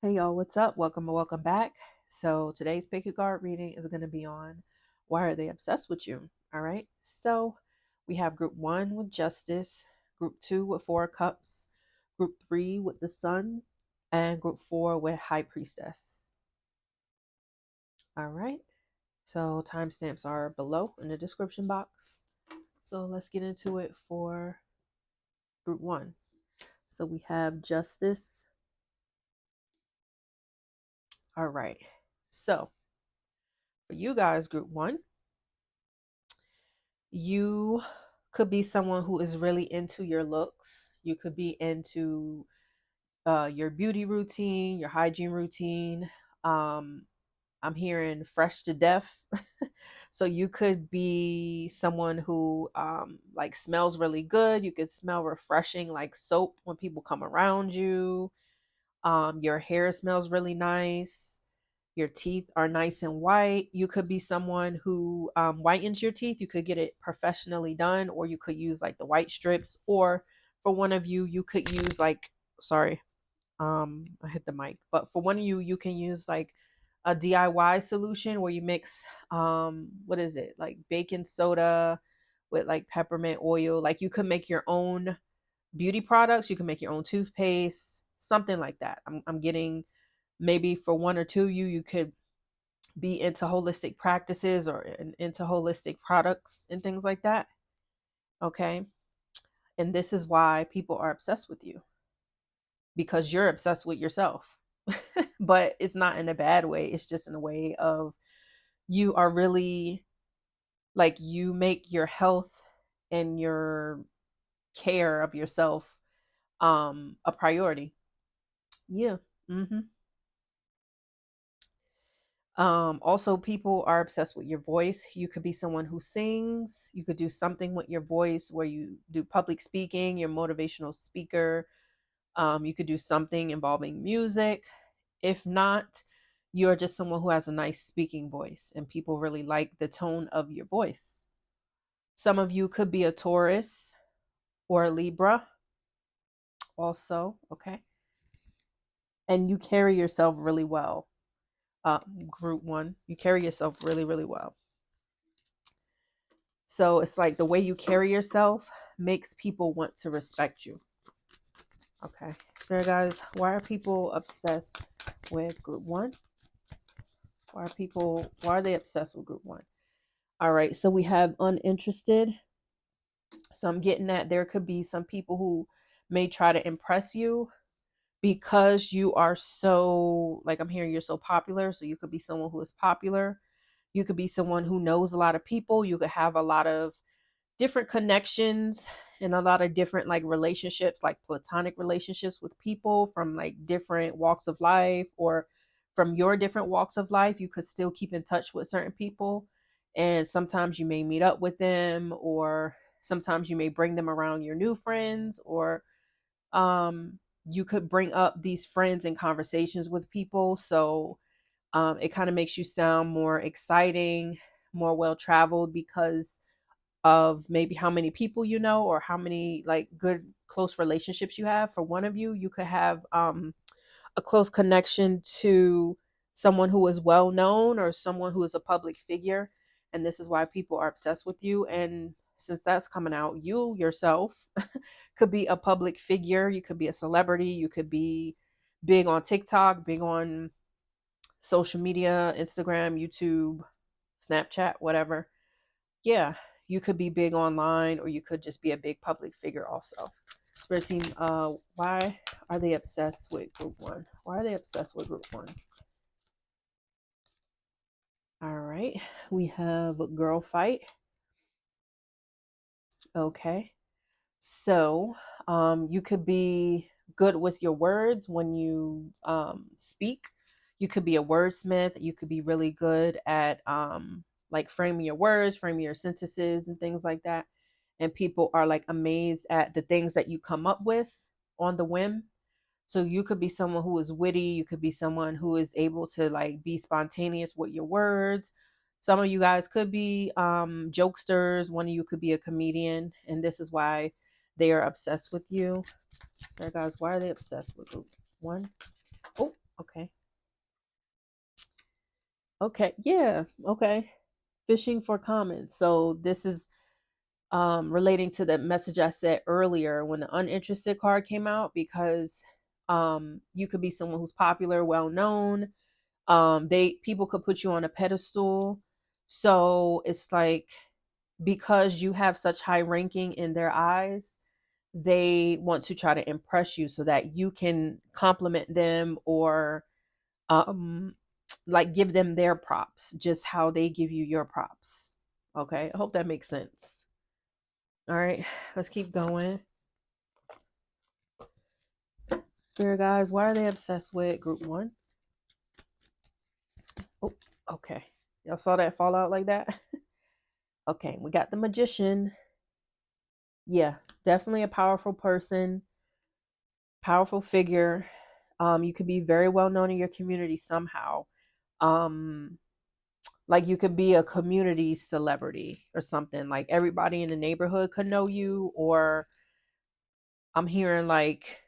Hey y'all, what's up? Welcome and welcome back. So today's pick a card reading is going to be on why are they obsessed with you? All right. So we have group 1 with Justice, group 2 with 4 of Cups, group 3 with the Sun, and group 4 with High Priestess. All right. So timestamps are below in the description box. So let's get into it for group 1. So we have Justice. All right. So for you guys, group 1, you could be someone who is really into your looks. You could be into your beauty routine, your hygiene routine. Um, I'm hearing fresh to death. So you could be someone who like smells really good. You could smell refreshing like soap when people come around you. Your hair smells really nice. Your teeth are nice and white. You could be someone who whitens your teeth. You could get it professionally done, or you could use like the white strips. Or for one of you, you could use like, sorry, I hit the mic. But for one of you, you can use like a DIY solution where you mix, what is it, like baking soda with like peppermint oil. Like you could make your own beauty products. You can make your own toothpaste, something like that. I'm getting maybe for one or two you could be into holistic practices or into holistic products and things like that. Okay. And this is why people are obsessed with you, because you're obsessed with yourself. But it's not in a bad way. It's just in a way of you are really like, you make your health and your care of yourself a priority. Yeah. Mm-hmm. Also, people are obsessed with your voice. You could be someone who sings. You could do something with your voice where you do public speaking, you're a motivational speaker. You could do something involving music. If not, you're just someone who has a nice speaking voice and people really like the tone of your voice. Some of you could be a Taurus or a Libra also, okay? And you carry yourself really well. Group 1, you carry yourself really, really well. So it's like the way you carry yourself makes people want to respect you. Okay. Spirit guys, why are people obsessed with group 1? Why are they obsessed with group 1? All right. So we have uninterested. So I'm getting that there could be some people who may try to impress you because you are so, like, I'm hearing you're so popular. So you could be someone who is popular. You could be someone who knows a lot of people. You could have a lot of different connections and a lot of different like relationships, like platonic relationships with people from like different walks of life, or from your different walks of life. You could still keep in touch with certain people, and sometimes you may meet up with them, or sometimes you may bring them around your new friends, or you could bring up these friends in conversations with people. So it kind of makes you sound more exciting, more well traveled, because of maybe how many people you know, or how many like good close relationships you have. For one of you, you could have a close connection to someone who is well known or someone who is a public figure, and this is why people are obsessed with you. And since that's coming out, you yourself could be a public figure. You could be a celebrity. You could be big on TikTok, big on social media, Instagram, YouTube, Snapchat, whatever. Yeah, you could be big online, or you could just be a big public figure also. Spirit team, why are they obsessed with group 1? Why are they obsessed with group 1? All right, we have a girl fight. Okay, so you could be good with your words when you speak. You could be a wordsmith. You could be really good at like framing your words, framing your sentences and things like that. And people are like amazed at the things that you come up with on the whim. So you could be someone who is witty. You could be someone who is able to like be spontaneous with your words. Some of you guys could be jokesters. One of you could be a comedian, and this is why they are obsessed with you. Spirit guys, why are they obsessed with group 1? Oh, okay. Okay. Yeah. Okay. Fishing for comments. So this is relating to the message I said earlier when the uninterested card came out, because you could be someone who's popular, well known. They people could put you on a pedestal. So it's like, because you have such high ranking in their eyes, they want to try to impress you so that you can compliment them, or um like give them their props, just how they give you your props. Okay, I hope that makes sense. All right, let's keep going. Spirit guys, why are they obsessed with group one? Oh, okay. Y'all saw that fall out like that? Okay, we got the magician. Yeah, definitely a powerful person, powerful figure. You could be very well known in your community somehow. Um, like you could be a community celebrity or something. Like everybody in the neighborhood could know you, or I'm hearing like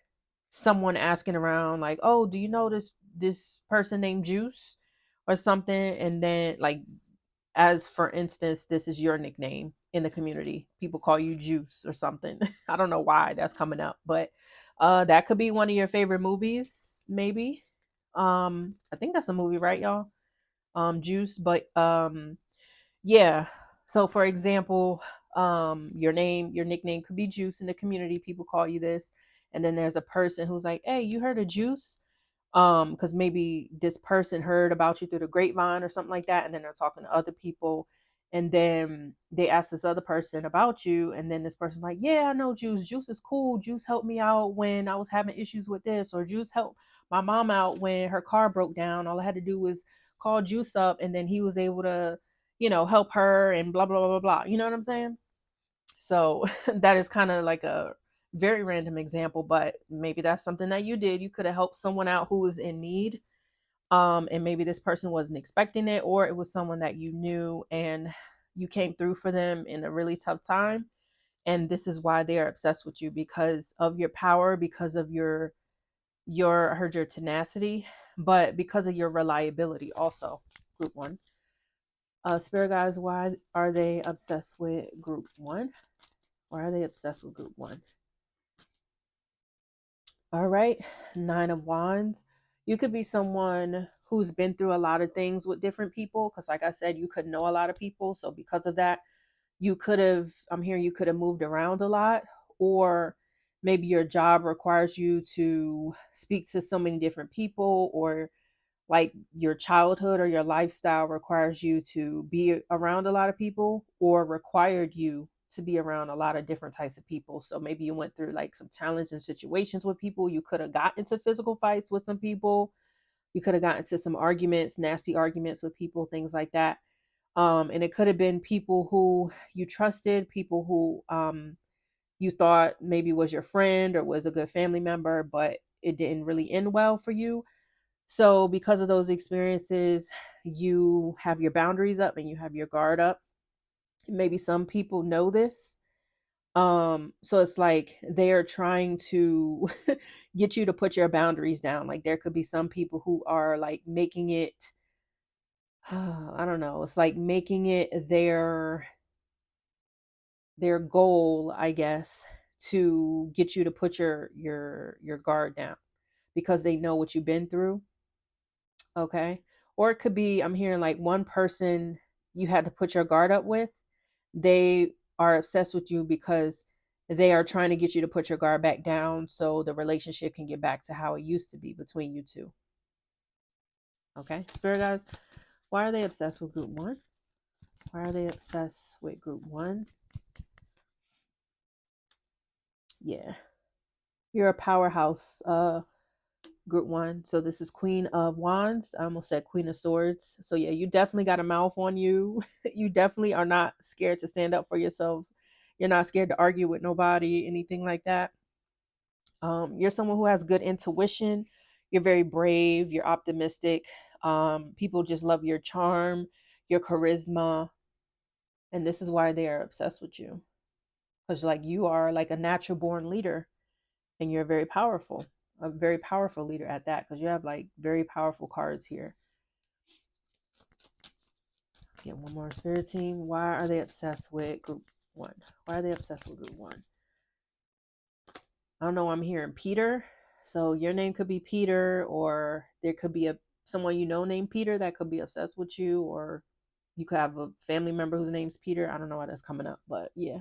someone asking around, like, "Oh, do you know this person named Juice or something?" And then like, as for instance, this is your nickname in the community. People call you Juice or something. I don't know why that's coming up, but that could be one of your favorite movies, maybe. I think that's a movie, right, y'all? Juice, but yeah. So for example, your nickname could be Juice in the community. People call you this. And then there's a person who's like, "Hey, you heard of Juice?" Because maybe this person heard about you through the grapevine or something like that, and then they're talking to other people, and then they ask this other person about you, and then this person's like, "Yeah, I know Juice. Juice is cool. Juice helped me out when I was having issues with this, or Juice helped my mom out when her car broke down. All I had to do was call Juice up, and then he was able to, help her, and blah blah blah blah blah." You know what I'm saying? So that is kind of like a very random example, but maybe that's something that you did. You could have helped someone out who was in need. And maybe this person wasn't expecting it, or it was someone that you knew and you came through for them in a really tough time. And this is why they are obsessed with you, because of your power, because of your I heard your tenacity, but because of your reliability also. Group one. Spirit guys, why are they obsessed with group one? Why are they obsessed with group one? All right, Nine of Wands. You could be someone who's been through a lot of things with different people, because, like I said, you could know a lot of people. So, because of that, you could have, I'm hearing you could have moved around a lot, or maybe your job requires you to speak to so many different people, or like your childhood or your lifestyle requires you to be around a lot of people, or required you to be around a lot of different types of people. So maybe you went through like some challenging situations with people. You could have got into physical fights with some people. You could have gotten into some arguments, nasty arguments with people, things like that. And it could have been people who you trusted, people who you thought maybe was your friend or was a good family member, but it didn't really end well for you. So, because of those experiences, you have your boundaries up and you have your guard up. Maybe some people know this. So it's like they are trying to get you to put your boundaries down. Like there could be some people who are like making it I don't know, it's like making it their goal, I guess, to get you to put your guard down because they know what you've been through. Okay. Or it could be, I'm hearing like one person you had to put your guard up with, they are obsessed with you because they are trying to get you to put your guard back down so the relationship can get back to how it used to be between you two. Okay. Spirit guys, why are they obsessed with group one? Why are they obsessed with group one? Yeah. You're a powerhouse. Group one. So this is Queen of Wands. I almost said Queen of Swords. So yeah, you definitely got a mouth on you. You definitely are not scared to stand up for yourselves. You're not scared to argue with nobody, anything like that. You're someone who has good intuition. You're very brave. You're optimistic. People just love your charm, your charisma, and this is why they are obsessed with you. Because like you are like a natural born leader, and you're very powerful, a very powerful leader at that, because you have like very powerful cards here. Yeah, one more. Spirit team, why are they obsessed with group 1? Why are they obsessed with group 1? I don't know, I'm hearing Peter. So your name could be Peter, or there could be someone you know named Peter that could be obsessed with you, or you could have a family member whose name's Peter. I don't know why that's coming up, but yeah.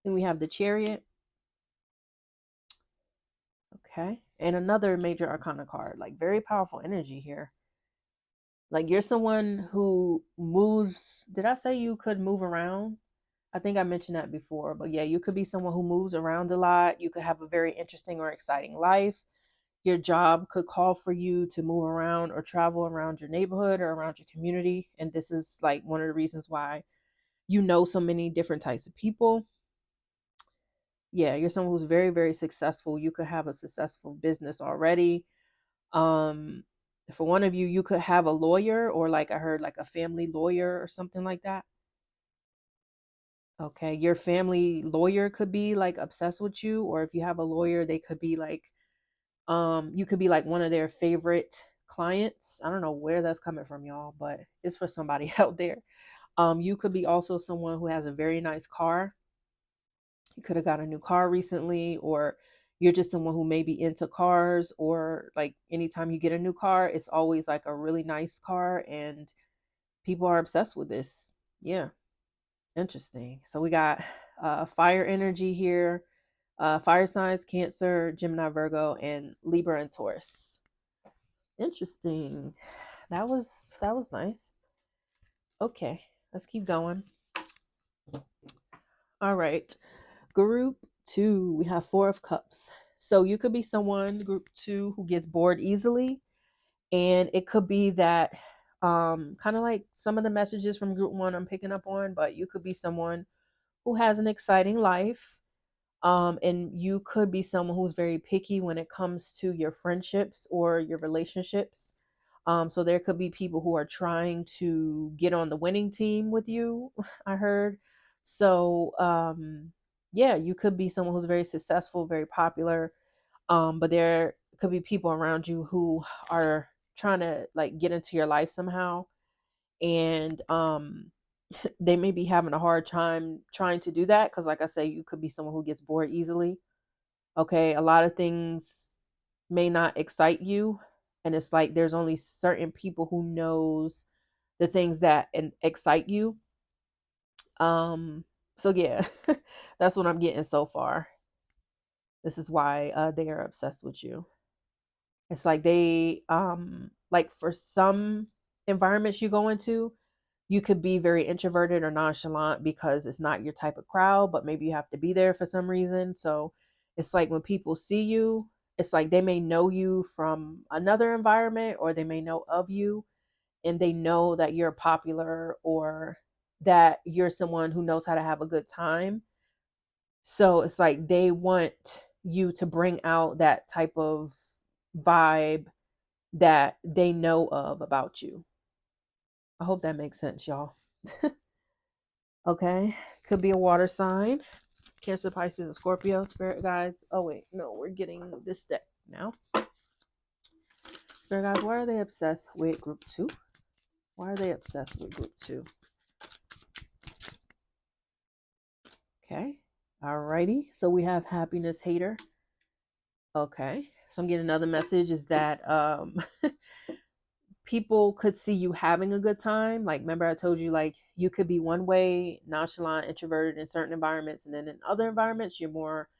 Then we have the Chariot. Okay. And another major arcana card, like very powerful energy here. Like you're someone who moves. Did I say you could move around? I think I mentioned that before, but yeah, you could be someone who moves around a lot. You could have a very interesting or exciting life. Your job could call for you to move around or travel around your neighborhood or around your community. And this is like one of the reasons why you know so many different types of people. Yeah, you're someone who's very, very successful. You could have a successful business already. Um, for one of you, you could have a lawyer, or like I heard like a family lawyer or something like that. Okay, your family lawyer could be like obsessed with you, or if you have a lawyer, they could be like you could be like one of their favorite clients. I don't know where that's coming from, y'all, but it's for somebody out there. You could be also someone who has a very nice car. You could have got a new car recently, or you're just someone who may be into cars, or like anytime you get a new car, it's always like a really nice car, and people are obsessed with this. Yeah, interesting. So we got fire energy here, fire signs: Cancer, Gemini, Virgo, and Libra and Taurus. Interesting. That was nice. Okay, let's keep going. All right. Group 2, we have 4 of Cups. So you could be someone, group 2, who gets bored easily. And it could be that kind of like some of the messages from group 1 I'm picking up on, but you could be someone who has an exciting life. And you could be someone who's very picky when it comes to your friendships or your relationships. So there could be people who are trying to get on the winning team with you, I heard. So yeah, you could be someone who's very successful, very popular. But there could be people around you who are trying to like get into your life somehow. And they may be having a hard time trying to do that because, like I say, you could be someone who gets bored easily. Okay, a lot of things may not excite you, and it's like there's only certain people who knows the things that excite you. So yeah, that's what I'm getting so far. This is why they are obsessed with you. It's like they like for some environments you go into, you could be very introverted or nonchalant because it's not your type of crowd, but maybe you have to be there for some reason. So it's like when people see you, it's like they may know you from another environment, or they may know of you, and they know that you're popular or that you're someone who knows how to have a good time. So it's like they want you to bring out that type of vibe that they know of about you. I hope that makes sense, y'all. Okay, could be a water sign: Cancer, Pisces, and Scorpio. Spirit guides. Oh wait, no, we're getting this deck now. Spirit guides, why are they obsessed with group 2? Why are they obsessed with group 2? Okay, alrighty. So we have happiness hater. Okay, so I'm getting another message is that people could see you having a good time. Like, remember I told you, like, you could be one way, nonchalant, introverted in certain environments, and then in other environments you're more,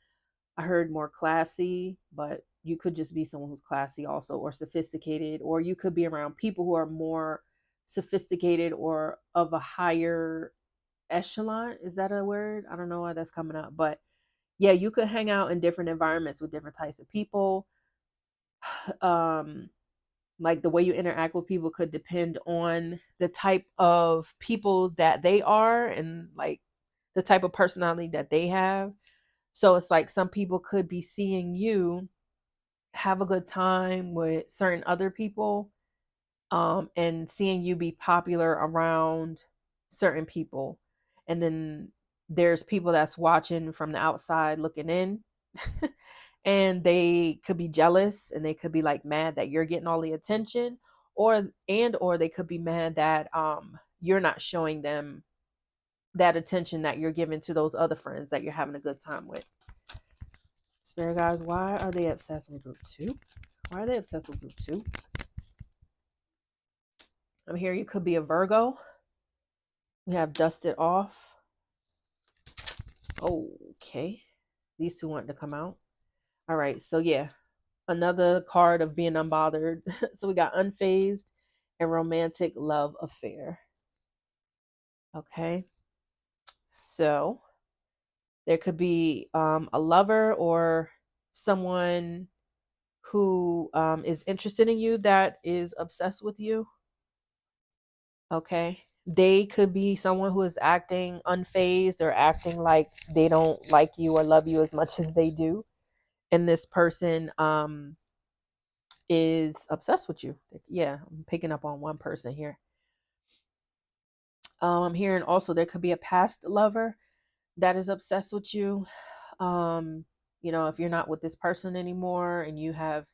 I heard, more classy. But you could just be someone who's classy also, or sophisticated, or you could be around people who are more sophisticated or of a higher echelon. Is that a word? I don't know why that's coming up, but yeah, you could hang out in different environments with different types of people. um like the way you interact with people could depend on the type of people that they are, and like the type of personality that they have. So it's like some people could be seeing you have a good time with certain other people, and seeing you be popular around certain people. And then there's people that's watching from the outside looking in. And they could be jealous, and they could be like mad that you're getting all the attention, or they could be mad that you're not showing them that attention that you're giving to those other friends that you're having a good time with. Spirit guys, why are they obsessed with group 2? Why are they obsessed with group 2? I'm here. You could be a Virgo. We have dusted off. Okay. These two want to come out. All right. So yeah, another card of being unbothered. So we got unfazed and romantic love affair. Okay. So there could be a lover or someone who is interested in you that is obsessed with you. Okay. They could be someone who is acting unfazed or acting like they don't like you or love you as much as they do. And this person is obsessed with you. Yeah, I'm picking up on one person here. I'm hearing also there could be a past lover that is obsessed with you. You know, if you're not with this person anymore and you have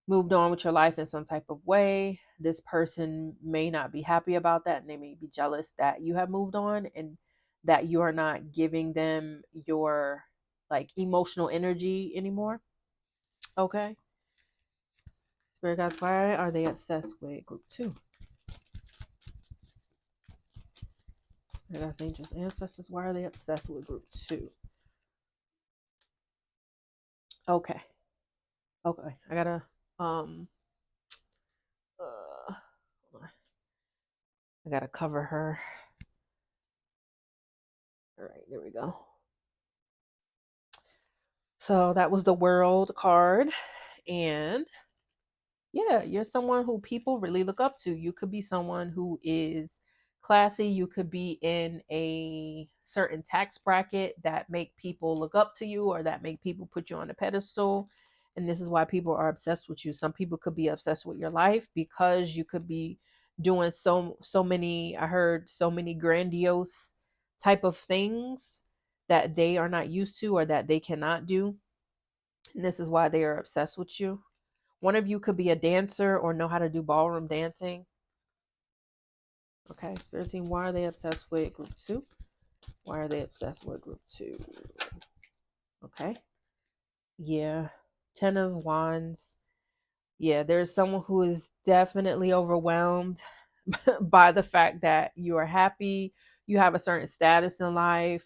moved on with your life in some type of way, this person may not be happy about that, and they may be jealous that you have moved on and that you are not giving them your like emotional energy anymore. Okay. Spirit guys, why are they obsessed with group 2? Spirit guys, angels, ancestors, why are they obsessed with group 2? Okay. Okay. I gotta I gotta cover her. All right, there we go. So that was the world card. And yeah, you're someone who people really look up to. You could be someone who is classy. You could be in a certain tax bracket that make people look up to you or that make people put you on a pedestal. And this is why people are obsessed with you. Some people could be obsessed with your life because you could be doing so many, I heard so many grandiose type of things that they are not used to or that they cannot do. And this is why they are obsessed with you. One of you could be a dancer or know how to do ballroom dancing. Okay, Spirit Team, why are they obsessed with group 2? Why are they obsessed with group 2? Okay. Yeah. 10 of Wands. Yeah, there's someone who is definitely overwhelmed by the fact that you are happy, you have a certain status in life,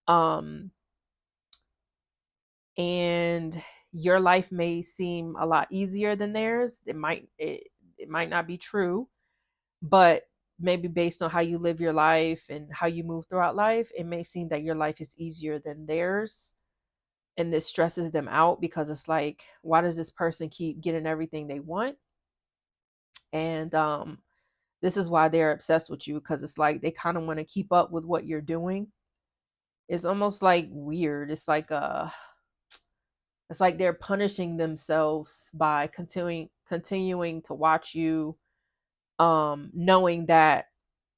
and your life may seem a lot easier than theirs. It might not be true, but maybe based on how you live your life and how you move throughout life, it may seem that your life is easier than theirs. And this stresses them out because it's like, why does this person keep getting everything they want? And this is why they're obsessed with you, because it's like they kind of want to keep up with what you're doing. It's almost like weird. It's like they're punishing themselves by continuing to watch you, knowing that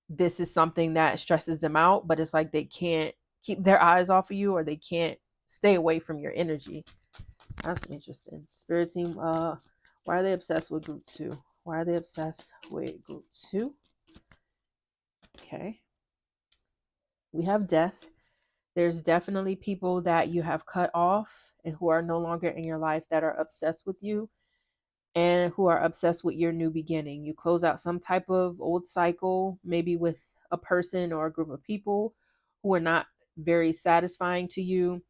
this is something that stresses them out, but it's like they can't keep their eyes off of you or they can't stay away from your energy. That's interesting. Spirit Team, why are they obsessed with group 2? Why are they obsessed with group 2? Okay. We have death. There's definitely people that you have cut off and who are no longer in your life that are obsessed with you and who are obsessed with your new beginning. You close out some type of old cycle, maybe with a person or a group of people who are not very satisfying to you.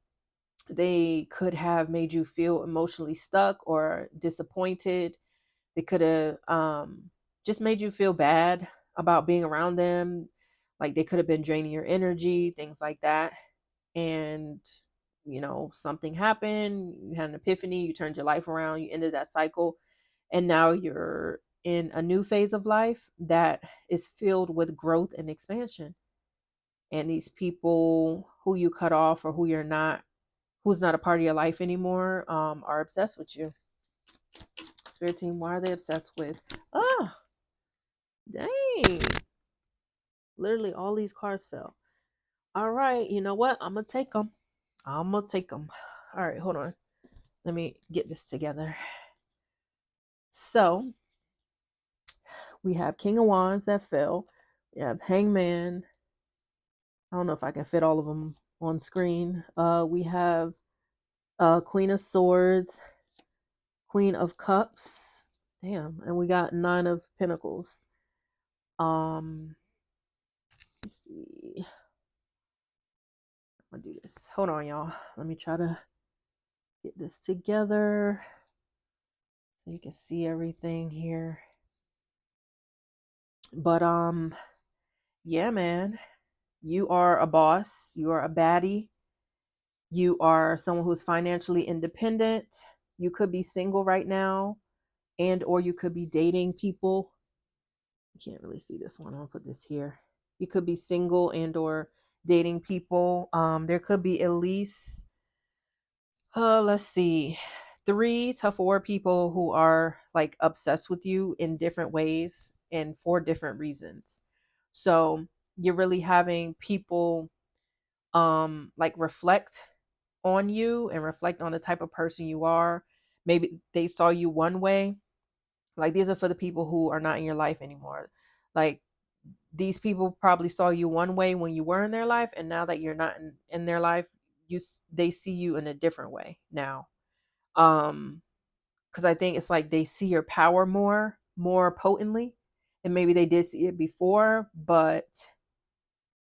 They could have made you feel emotionally stuck or disappointed. They could have just made you feel bad about being around them. Like they could have been draining your energy, things like that. And, you know, something happened, you had an epiphany, you turned your life around, you ended that cycle, and now you're in a new phase of life that is filled with growth and expansion. And these people who you cut off or who's not a part of your life anymore, are obsessed with you. Spirit Team, why are they obsessed with? Ah, dang. Literally all these cards fell. All right, you know what? I'm going to take them. All right, hold on. Let me get this together. So we have King of Wands that fell. You have Hangman. I don't know if I can fit all of them on screen. We have Queen of Swords, Queen of Cups. Damn, and we got Nine of Pentacles. Let's see. I'm gonna do this. Hold on, y'all. Let me try to get this together so you can see everything here. But yeah, man. You are a boss. You are a baddie. You are someone who's financially independent. You could be single right now, and or you could be dating people. You can't really see this one. I'll put this here. You could be single and or dating people. There could be at least let's see, 3 to 4 people who are like obsessed with you in different ways and for different reasons. So you're really having people like reflect on you and reflect on the type of person you are. Maybe they saw you one way. Like these are for the people who are not in your life anymore. Like these people probably saw you one way when you were in their life, and now that you're not in their life, they see you in a different way now. Because I think it's like they see your power more potently, and maybe they did see it before, but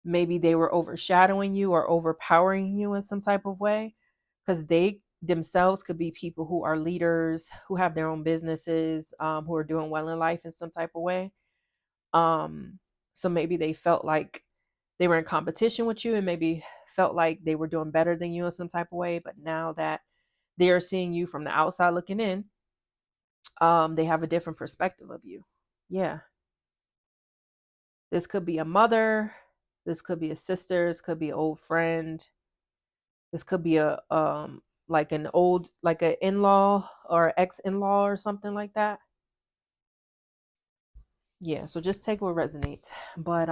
maybe they were overshadowing you or overpowering you in some type of way, because they themselves could be people who are leaders, who have their own businesses, who are doing well in life in some type of way. um so maybe they felt like they were in competition with you, and maybe felt like they were doing better than you in some type of way, but now that they're seeing you from the outside looking in, they have a different perspective of you. Yeah, this could be a mother, this could be a sister, this could be an old friend, this could be a like an old, like an in-law or ex-in-law or something like that. Yeah, so just take what resonates. But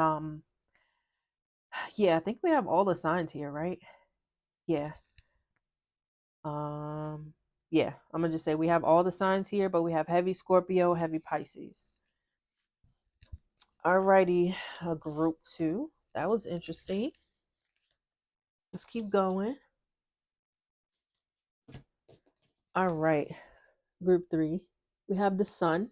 yeah, I think we have all the signs here, right? Yeah. um yeah, I'm gonna just say we have all the signs here, but we have heavy Scorpio, heavy Pisces. Alrighty, group 2. That was interesting. Let's keep going. All right, group 3. We have the Sun.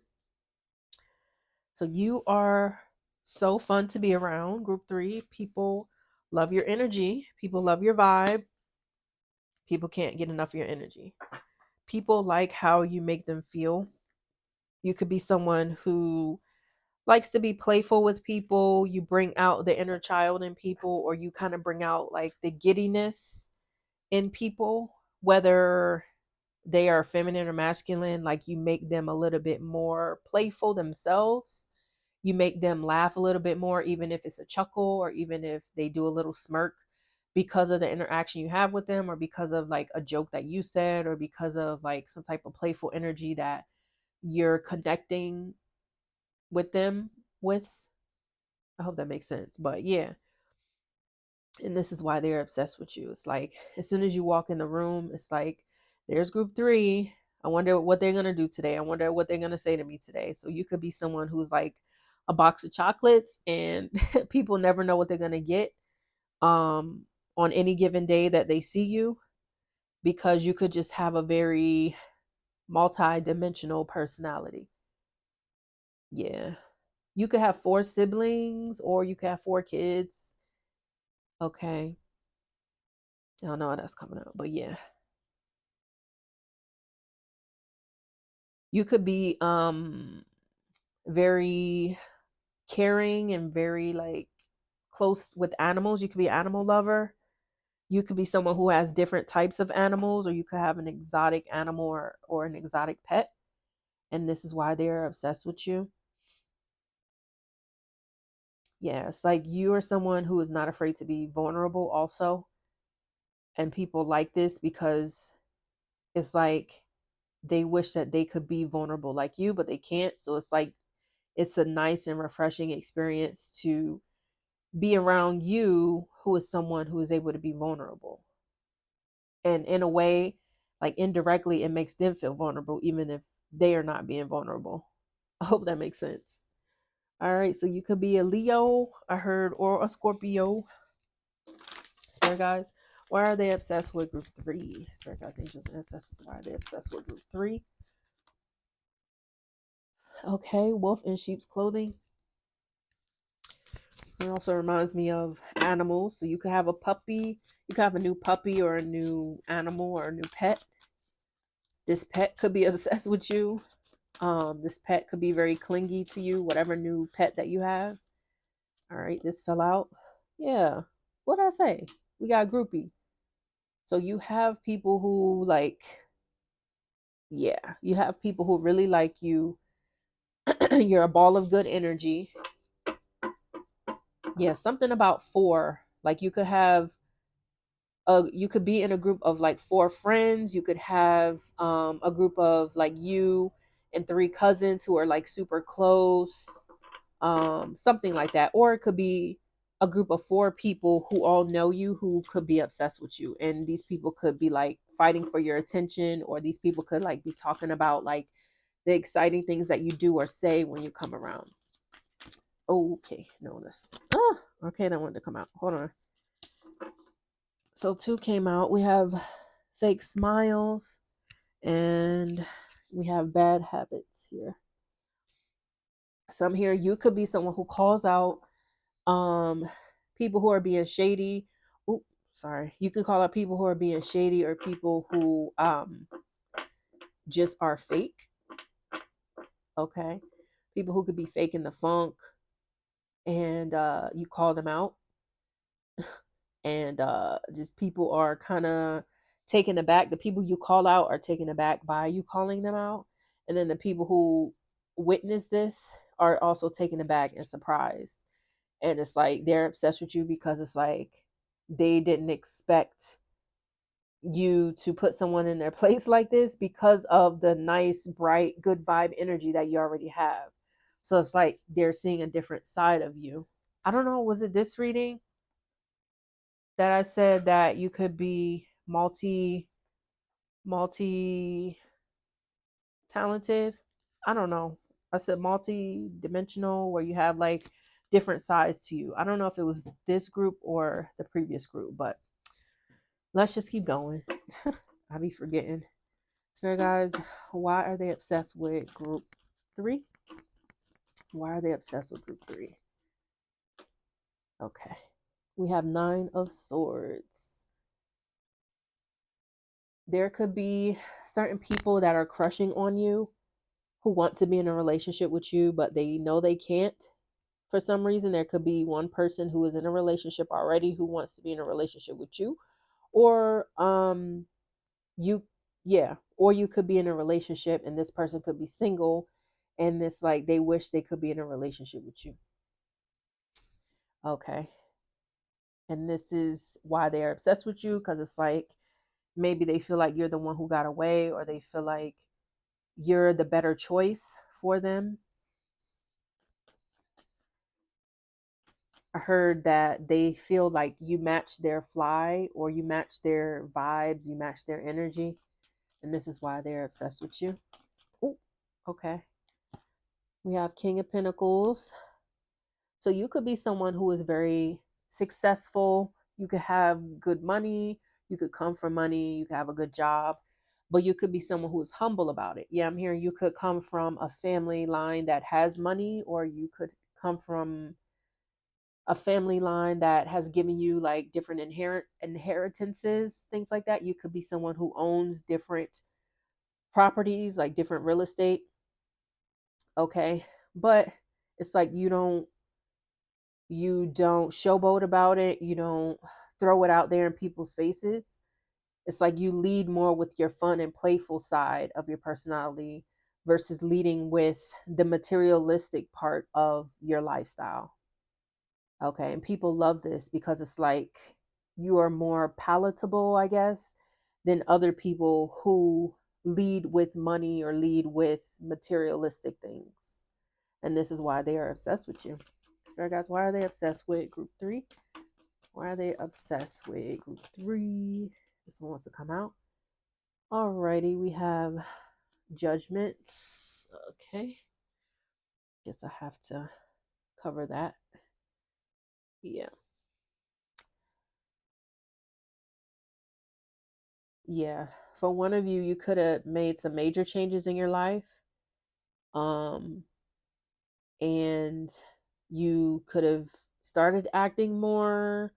So you are so fun to be around, group 3. People love your energy. People love your vibe. People can't get enough of your energy. People like how you make them feel. You could be someone who likes to be playful with people. You bring out the inner child in people, or you kind of bring out like the giddiness in people, whether they are feminine or masculine. Like you make them a little bit more playful themselves. You make them laugh a little bit more, even if it's a chuckle or even if they do a little smirk, because of the interaction you have with them, or because of like a joke that you said, or because of like some type of playful energy that you're connecting with them with. I hope that makes sense. But yeah, and this is why they're obsessed with you. It's like as soon as you walk in the room, it's like there's group 3. I wonder what they're going to do today. I wonder what they're going to say to me today. So you could be someone who's like a box of chocolates, and people never know what they're going to get um on any given day that they see you, because you could just have a very multi-dimensional personality. Yeah. You could have 4 siblings, or you could have 4 kids. Okay. I don't know how that's coming out, but yeah. You could be very caring and very like close with animals. You could be an animal lover. You could be someone who has different types of animals, or you could have an exotic animal, or an exotic pet. And this is why they're obsessed with you. Yeah, it's like you are someone who is not afraid to be vulnerable also. And people like this because it's like they wish that they could be vulnerable like you, but they can't. So it's like it's a nice and refreshing experience to be around you, who is someone who is able to be vulnerable. And in a way, like indirectly, it makes them feel vulnerable, even if they are not being vulnerable. I hope that makes sense. All right, so you could be a Leo, I heard, or a Scorpio. Spirit guides, why are they obsessed with group 3? Spirit guides, angels, and ancestors, why are they obsessed with group 3? Okay, wolf in sheep's clothing. It also reminds me of animals. So you could have a puppy, you could have a new puppy or a new animal or a new pet. This pet could be obsessed with you. This pet could be very clingy to you, whatever new pet that you have. All right, this fell out. Yeah. What did I say? We got groupie. So you have people who like, yeah, you have people who really like you. You're a ball of good energy. Yeah, something about 4. Like you could have you could be in a group of like 4 friends. You could have a group of like you and 3 cousins who are like super close, something like that. Or it could be a group of 4 people who all know you, who could be obsessed with you, and these people could be like fighting for your attention, or these people could like be talking about like the exciting things that you do or say when you come around. Okay, no, that's okay, that wanted to come out. Hold on. So 2 came out. We have fake smiles and we have bad habits here. Some here, you could be someone who calls out people who are being shady. Ooh, sorry. You can call out people who are being shady, or people who just are fake. Okay. People who could be faking the funk, and you call them out. And just people are kind of taken aback. The people you call out are taken aback by you calling them out, and then the people who witness this are also taken aback and surprised. And it's like they're obsessed with you because it's like they didn't expect you to put someone in their place like this, because of the nice, bright, good vibe energy that you already have. So it's like they're seeing a different side of you. I don't know, was it this reading that I said that you could be multi talented? I don't know. I said multi-dimensional, where you have like different sides to you. I don't know if it was this group or the previous group, but let's just keep going. I be forgetting. Spirit guides, why are they obsessed with group 3? Why are they obsessed with group 3? Okay. We have 9 of swords. There could be certain people that are crushing on you, who want to be in a relationship with you, but they know they can't for some reason. There could be one person who is in a relationship already who wants to be in a relationship with you, or you yeah, or you could be in a relationship and this person could be single, and it's like they wish they could be in a relationship with you. Okay. And this is why they're obsessed with you, because it's like maybe they feel like you're the one who got away, or they feel like you're the better choice for them. I heard that they feel like you match their fly, or you match their vibes, you match their energy, and this is why they're obsessed with you. Ooh, okay. We have King of Pentacles. So you could be someone who is very successful. You could have good money. You could come from money. You could have a good job. But you could be someone who is humble about it. Yeah, I'm hearing you could come from a family line that has money, or you could come from a family line that has given you like different inheritances, things like that. You could be someone who owns different properties, like different real estate. Okay. But it's like you don't showboat about it. You don't throw it out there in people's faces. It's like you lead more with your fun and playful side of your personality versus leading with the materialistic part of your lifestyle. Okay. And people love this because it's like you are more palatable, I guess, than other people who lead with money or lead with materialistic things. And this is why they are obsessed with you. Spirit guys, why are they obsessed with group 3? Why are they obsessed with group 3? This one wants to come out. Alrighty, we have Judgment. Okay. Guess I have to cover that. Yeah. Yeah. For one of you, you could have made some major changes in your life. Um, and you could have started acting more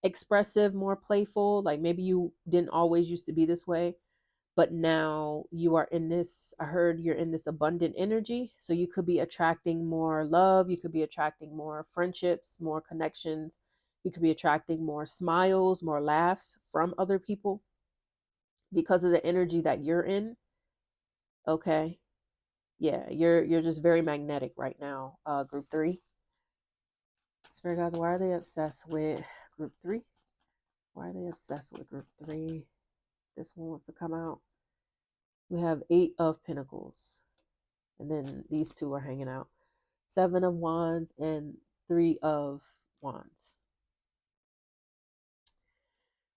expressive, more playful. Like maybe you didn't always used to be this way, but now you are in this, I heard you're in this abundant energy. So you could be attracting more love. You could be attracting more friendships, more connections. You could be attracting more smiles, more laughs from other people because of the energy that you're in. Okay. Yeah, you're just very magnetic right now. Group 3. Spirit guys, why are they obsessed with group 3? Why are they obsessed with group 3? This one wants to come out. We have 8 of Pentacles. And then these two are hanging out. 7 of Wands and 3 of Wands.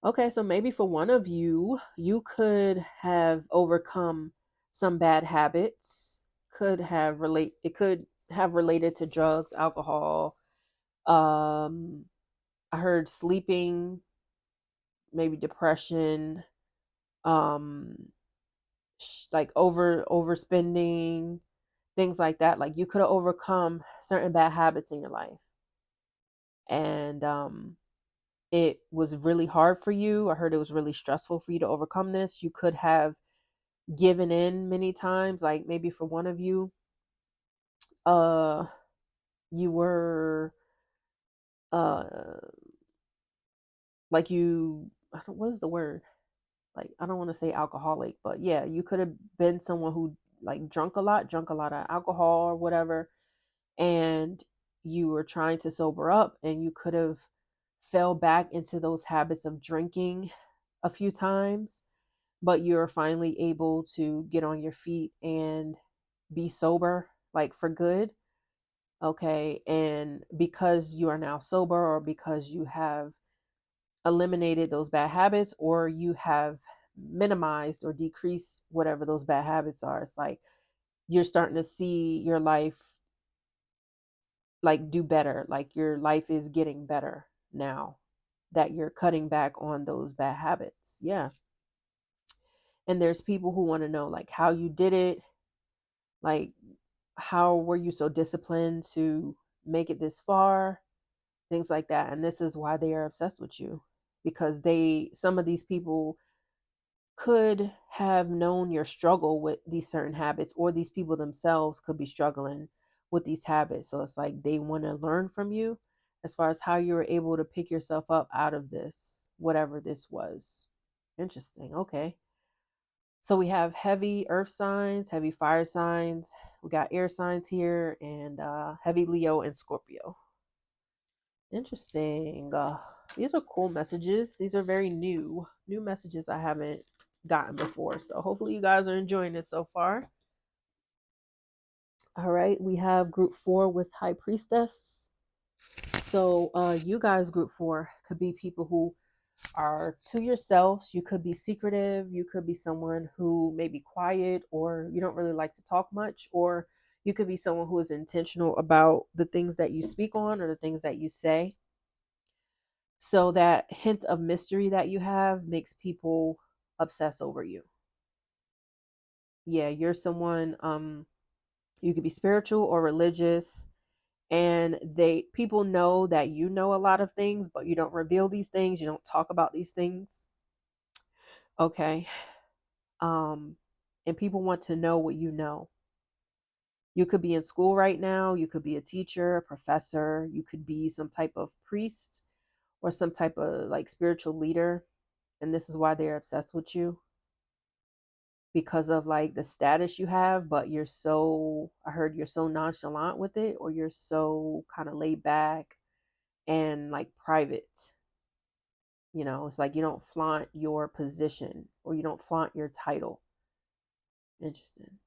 Okay, so maybe for one of you, you could have overcome some bad habits. It could have related to drugs, alcohol. I heard sleeping, maybe depression, um like overspending, things like that. Like you could have overcome certain bad habits in your life, and it was really hard for you. I heard it was really stressful for you to overcome this. You could have given in many times. Like maybe for one of you, uh you were uh like what is the word, like I don't want to say alcoholic, but yeah, you could have been someone who like drunk a lot of alcohol or whatever, and you were trying to sober up, and you could have fell back into those habits of drinking a few times, but you're finally able to get on your feet and be sober, like for good. Okay. And because you are now sober, or because you have eliminated those bad habits, or you have minimized or decreased whatever those bad habits are, it's like you're starting to see your life like do better. Like your life is getting better now that you're cutting back on those bad habits. Yeah. And there's people who want to know like how you did it, like how were you so disciplined to make it this far, things like that. And this is why they are obsessed with you, because some of these people could have known your struggle with these certain habits, or these people themselves could be struggling with these habits. So it's like they want to learn from you as far as how you were able to pick yourself up out of this, whatever this was. Interesting. Okay. So we have heavy earth signs, heavy fire signs. We got air signs here, and heavy Leo and Scorpio. Interesting. These are cool messages. These are very new messages I haven't gotten before. So hopefully you guys are enjoying it so far. All right, we have group 4 with High Priestess. So you guys, group 4, could be people who are to yourselves. You could be secretive. You could be someone who may be quiet, or you don't really like to talk much, or you could be someone who is intentional about the things that you speak on or the things that you say. So that hint of mystery that you have makes people obsess over you. Yeah, you're someone, you could be spiritual or religious, and people know that you know a lot of things, but you don't reveal these things. You don't talk about these things. Okay. Um and people want to know what you know. You could be in school right now, you could be a teacher, a professor, you could be some type of priest or some type of like spiritual leader, and this is why they're obsessed with you, because of like the status you have, but I heard you're so nonchalant with it, or you're so kind of laid back and like private. It's like you don't flaunt your position, or you don't flaunt your title. Interesting.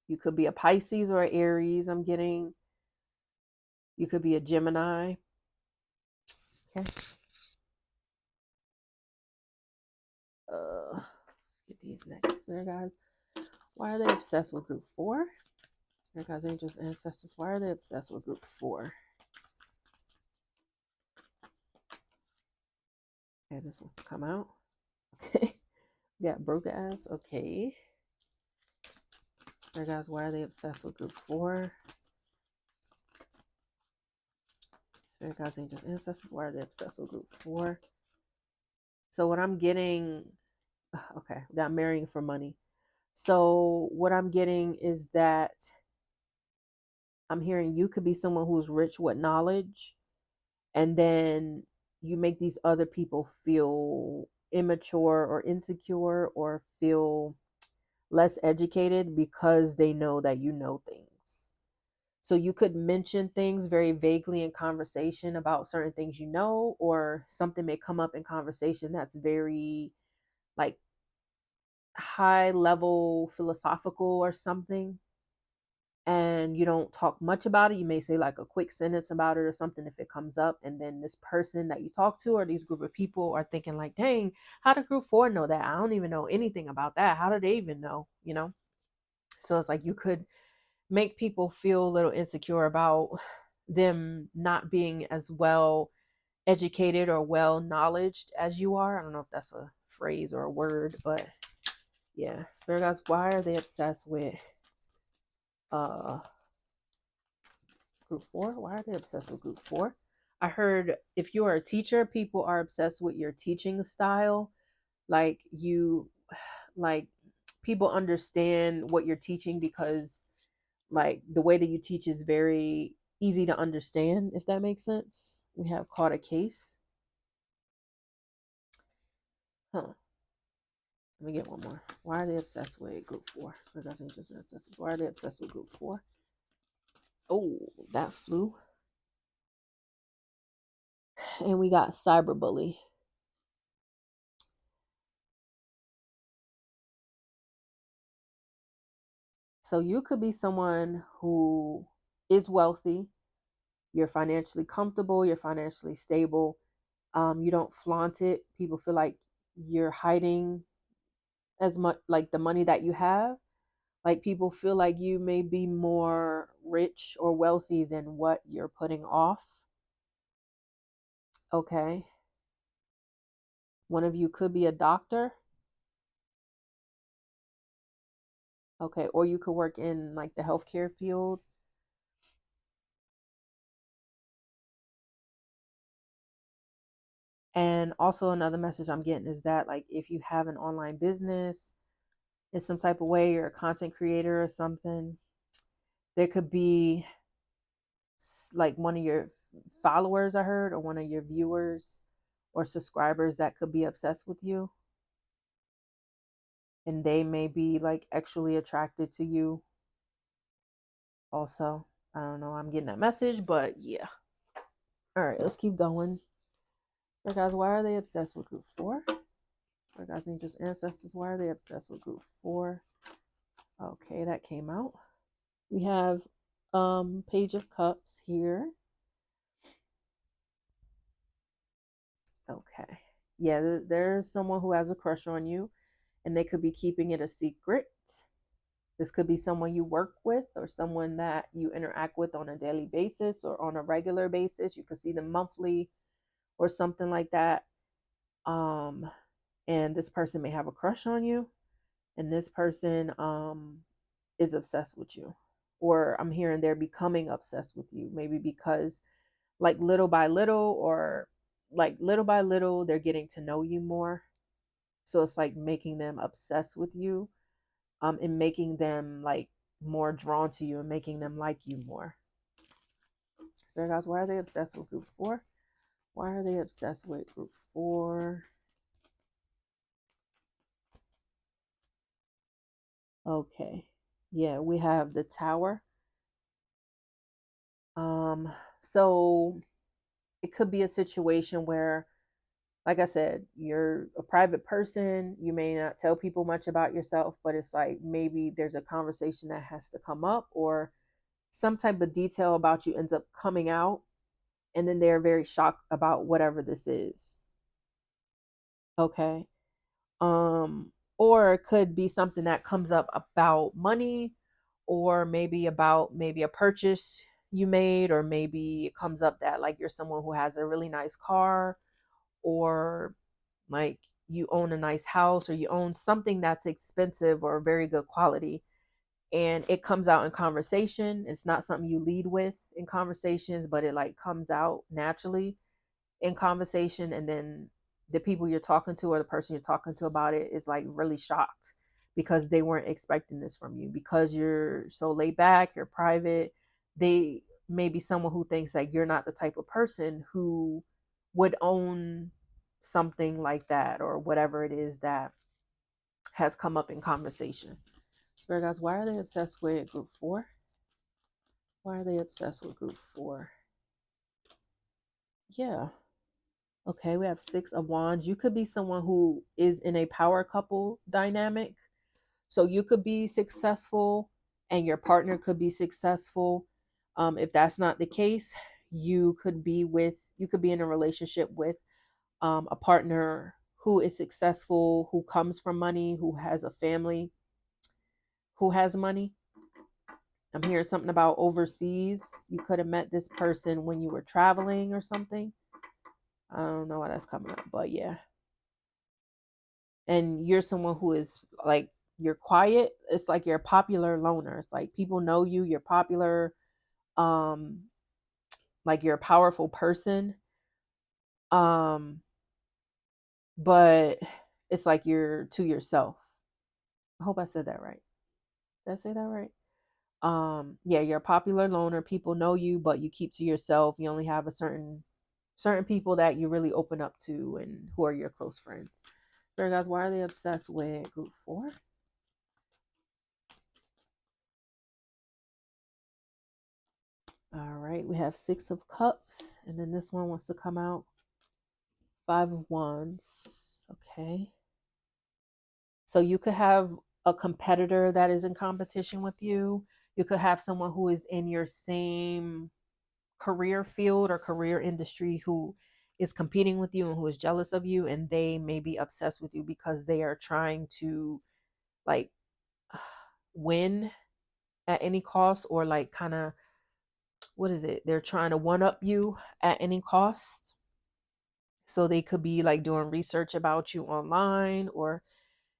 You could be a Pisces or an Aries, I'm getting. You could be a Gemini. Okay. Let's get these next. Spirit guys, why are they obsessed with group 4? Spirit guides, angels, ancestors. Why are they obsessed with group 4? Okay, this wants to come out. Okay. We got broke ass. Okay. Spirit guides, why are they obsessed with group 4? Spirit guides, angels, ancestors. Why are they obsessed with group 4? So what I'm getting, okay, we got marrying for money. So what I'm getting is that I'm hearing you could be someone who's rich with knowledge, and then you make these other people feel immature or insecure or feel less educated because they know that you know things. So you could mention things very vaguely in conversation about certain things you know, or something may come up in conversation that's very like high level philosophical or something, and you don't talk much about it. You may say like a quick sentence about it or something if it comes up, and then this person that you talk to or these group of people are thinking like, dang, how did group 4 know that? I don't even know anything about that. How did they even know, you know? So it's like you could make people feel a little insecure about them not being as well educated or well knowledged as you are. I don't know if that's a phrase or a word, but yeah. Spirit guides, why are they obsessed with group 4? Why are they obsessed with group 4? I heard if you are a teacher, people are obsessed with your teaching style. Like you, like people understand what you're teaching because like the way that you teach is very easy to understand, if that makes sense. We have caught a case. Huh. Let me get one more. Why are they obsessed with group 4? Spirit guides, angels, ancestors. Why are they obsessed with group 4? Oh, that flew. And we got cyberbully. So you could be someone who is wealthy, you're financially comfortable, you're financially stable. You don't flaunt it. People feel like you're hiding as much like the money that you have. Like people feel like you may be more rich or wealthy than what you're putting off. Okay. One of you could be a doctor. Okay. Or you could work in like the healthcare field. And also another message I'm getting is that like if you have an online business in some type of way, you're a content creator or something, there could be like one of your followers, I heard, or one of your viewers or subscribers that could be obsessed with you, and they may be like actually attracted to you also. I don't know, I'm getting that message, but yeah. All right, let's keep going. Right, guys, why are they obsessed with group 4? Right, guys, angels, ancestors, why are they obsessed with group 4? Okay, that came out. We have Page of Cups here. Okay. Yeah, there's someone who has a crush on you, and they could be keeping it a secret. This could be someone you work with or someone that you interact with on a daily basis or on a regular basis. You could see them monthly or something like that. And this person may have a crush on you, and this person is obsessed with you. Or I'm hearing they're becoming obsessed with you, maybe because like little by little or like little by little they're getting to know you more. So it's like making them obsessed with you, and making them like more drawn to you and making them like you more. Spirit guys, why are they obsessed with group 4? Why are they obsessed with group 4? Okay. Yeah, we have the Tower. So it could be a situation where, like I said, you're a private person. You may not tell people much about yourself, but it's like maybe there's a conversation that has to come up, or some type of detail about you ends up coming out, and then they're very shocked about whatever this is. Okay. Um, or it could be something that comes up about money, or maybe about maybe a purchase you made, or maybe it comes up that like you're someone who has a really nice car, or like you own a nice house, or you own something that's expensive or very good quality, and it comes out in conversation. It's not something you lead with in conversations, but it like comes out naturally in conversation, and then the people you're talking to or the person you're talking to about it is like really shocked because they weren't expecting this from you, because you're so laid back, you're private. They may be someone who thinks that you're not the type of person who would own something like that, or whatever it is that has come up in conversation. Spirit guys, why are they obsessed with group 4? Why are they obsessed with group 4? Yeah. Okay, we have 6 of Wands. You could be someone who is in a power couple dynamic. So you could be successful and your partner could be successful. If that's not the case, you could be in a relationship with a partner who is successful, who comes from money, who has a family, who has money. I'm hearing something about overseas. You could have met this person when you were traveling or something. I don't know why that's coming up, but yeah. And you're someone who is like, you're quiet. It's like you're a popular loner. It's like people know you, you're popular. Um, like you're a powerful person. But it's like you're to yourself. I hope I said that right. Did I say that right? Yeah, you're a popular loner. People know you, but you keep to yourself. You only have a certain people that you really open up to and who are your close friends. So guys, why are they obsessed with group 4? All right, we have 6 of Cups, and then this one wants to come out 5 of Wands. Okay. So you could have a competitor that is in competition with you. You could have someone who is in your same career field or career industry who is competing with you and who is jealous of you, and they may be obsessed with you because they are trying to like win at any cost, or like kind of, what is it? They're trying to one up you at any cost. So they could be like doing research about you online, or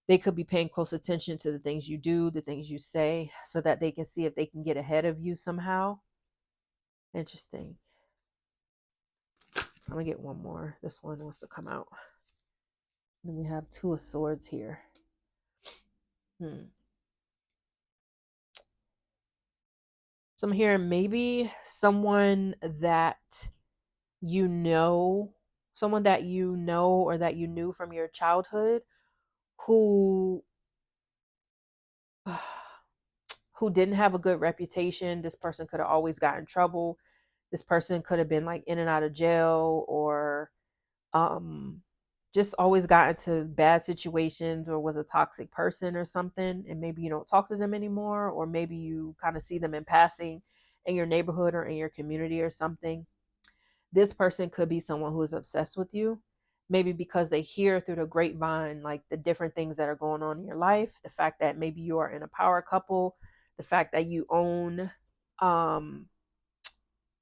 they could be paying close attention to the things you do, the things you say, so that they can see if they can get ahead of you somehow. Interesting. I'm gonna get one more. This one wants to come out. Then we have 2 of Swords here. So I'm hearing maybe someone that you know, someone that you know or that you knew from your childhood who who didn't have a good reputation. This person could have always got in trouble. This person could have been like in and out of jail, or um just always got into bad situations, or was a toxic person or something, and maybe you don't talk to them anymore, or maybe you kind of see them in passing in your neighborhood or in your community or something. This person could be someone who is obsessed with you, maybe because they hear through the grapevine like the different things that are going on in your life, the fact that maybe you are in a power couple, the fact that you own um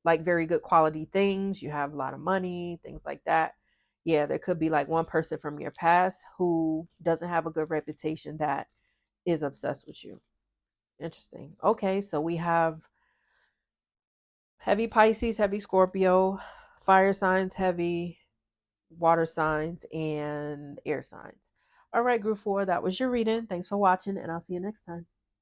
like very good quality things, you have a lot of money, things like that. Yeah, there could be like one person from your past who doesn't have a good reputation that is obsessed with you. Interesting. Okay, so we have heavy Pisces, heavy Scorpio, fire signs, heavy water signs, and air signs. All right, group 4, that was your reading. Thanks for watching, and I'll see you next time.